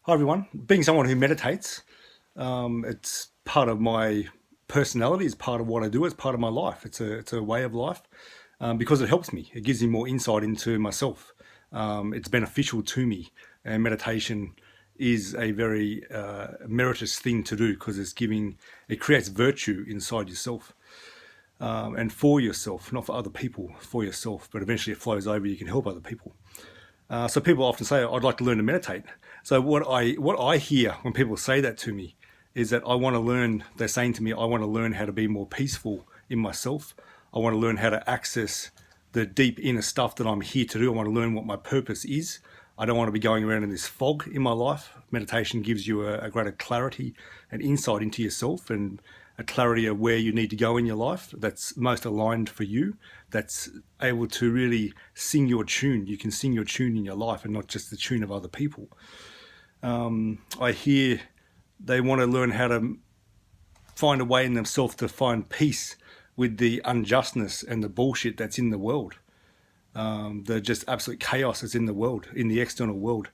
Hi everyone. Being someone who meditates, it's part of my personality. It's part of what I do. It's part of my life. It's a way of life because it helps me. It gives me more insight into myself. It's beneficial to me, and meditation is a very meritorious thing to do because it creates virtue inside yourself and for yourself, not for other people, for yourself. But eventually, it flows over. You can help other people. So people often say, "I'd like to learn to meditate." So what I hear when people say that to me is that I want to learn. They're saying to me, "I want to learn how to be more peaceful in myself. I want to learn how to access the deep inner stuff that I'm here to do. I want to learn what my purpose is. I don't want to be going around in this fog in my life." Meditation gives you a greater clarity and insight into yourself and a clarity of where you need to go in your life that's most aligned for you, that's able to really sing your tune. You can sing your tune in your life and not just the tune of other people. I hear they want to learn how to find a way in themselves to find peace with the unjustness and the bullshit that's in the world, the just absolute chaos that's in the world, in the external world.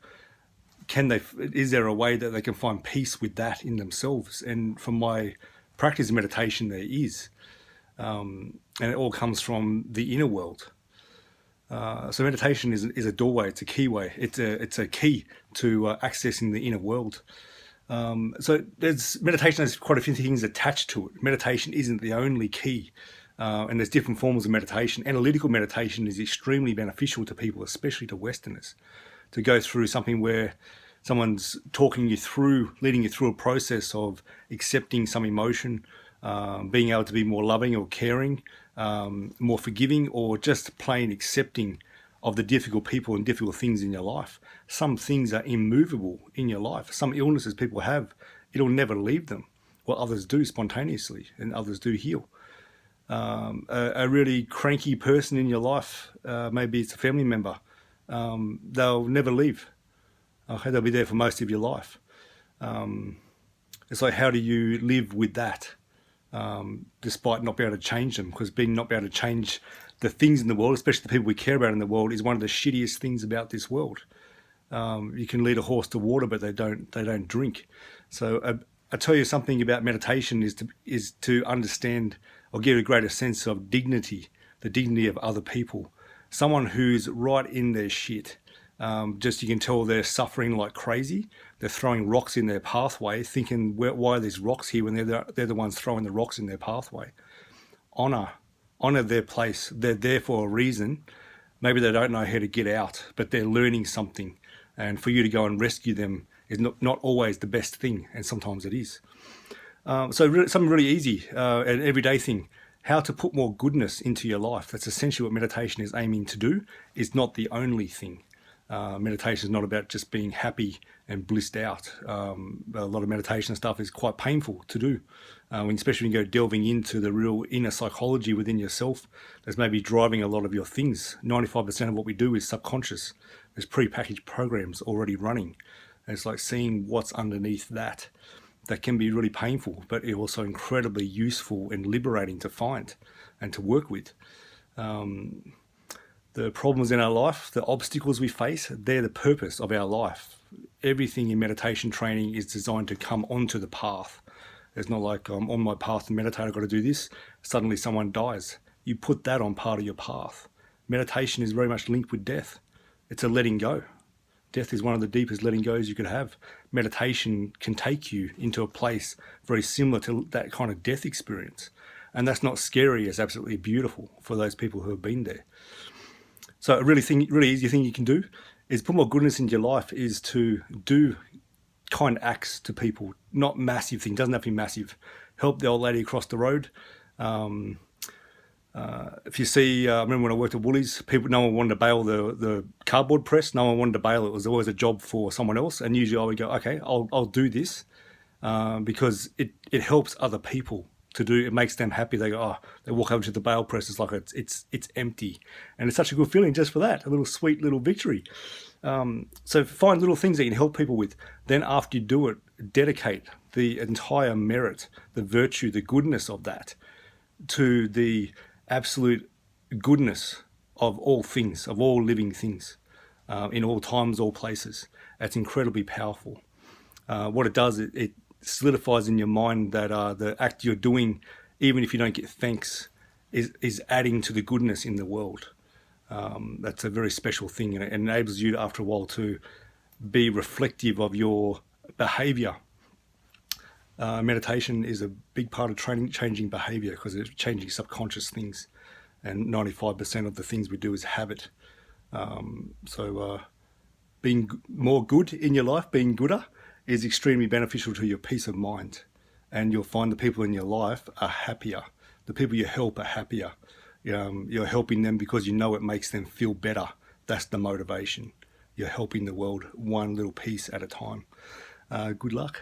Is there a way that they can find peace with that in themselves? And from my practice of meditation, there is. And it all comes from the inner world. So meditation is a doorway. It's a keyway. It's a key to accessing the inner world. So there's meditation has quite a few things attached to it. Meditation isn't the only key, and there's different forms of meditation. Analytical meditation is extremely beneficial to people, especially to Westerners, to go through something where someone's talking you through, leading you through a process of accepting some emotion, being able to be more loving or caring, more forgiving, or just plain accepting of the difficult people and difficult things in your life. Some things are immovable in your life. Some illnesses people have, it'll never leave them. Well, others do spontaneously, and others do heal. A really cranky person in your life, maybe it's a family member, they'll never leave. Okay, they'll be there for most of your life. It's like, how do you live with that, despite not being able to change them? Because being not being able to change the things in the world, especially the people we care about in the world, is one of the shittiest things about this world. You can lead a horse to water, but they don't drink. So I tell you something about meditation is to understand or give a greater sense of dignity, the dignity of other people. Someone who's right in their shit. Just you can tell they're suffering like crazy. They're throwing rocks in their pathway, thinking, why are these rocks here when they're the ones throwing the rocks in their pathway? Honor, honor their place. They're there for a reason. Maybe they don't know how to get out, but they're learning something. And for you to go and rescue them is not always the best thing, and sometimes it is. Something really easy, an everyday thing. How to put more goodness into your life. That's essentially what meditation is aiming to do. It's not the only thing. Meditation is not about just being happy and blissed out. A lot of meditation stuff is quite painful to do, especially when you go delving into the real inner psychology within yourself. That's maybe driving a lot of your things. 95% of what we do is subconscious. There's pre-packaged programs already running. And it's like seeing what's underneath that. That can be really painful, but it's also incredibly useful and liberating to find and to work with. The problems in our life, the obstacles we face, they're the purpose of our life. Everything in meditation training is designed to come onto the path. It's not like I'm on my path to meditate, I've got to do this. Suddenly someone dies. You put that on part of your path. Meditation is very much linked with death. It's a letting go. Death is one of the deepest letting goes you could have. Meditation can take you into a place very similar to that kind of death experience. And that's not scary, it's absolutely beautiful for those people who have been there. So a really easy thing you can do is put more goodness into your life is to do kind acts to people, not massive things. Doesn't have to be massive. Help the old lady across the road. If you see, I remember when I worked at Woolies, no one wanted to bail the cardboard press. No one wanted to bail it. It was always a job for someone else. And usually I would go, okay, I'll do this because it helps other people to do. It makes them happy. They go, they walk over to the bail press. It's like it's empty, and it's such a good feeling just for that. A little sweet little victory. So find little things that you can help people with. Then after you do it, dedicate the entire merit, the virtue, the goodness of that to the absolute goodness of all things, of all living things, in all times, all places. That's incredibly powerful. What it does, it solidifies in your mind that the act you're doing, even if you don't get thanks, is adding to the goodness in the world. That's a very special thing, and it enables you after a while to be reflective of your behavior. Meditation is a big part of changing behavior because it's changing subconscious things, and 95% of the things we do is habit. So being more good in your life, being gooder, is extremely beneficial to your peace of mind. And you'll find the people in your life are happier. The people you help are happier. You're helping them because you know it makes them feel better. That's the motivation. You're helping the world one little piece at a time. Good luck.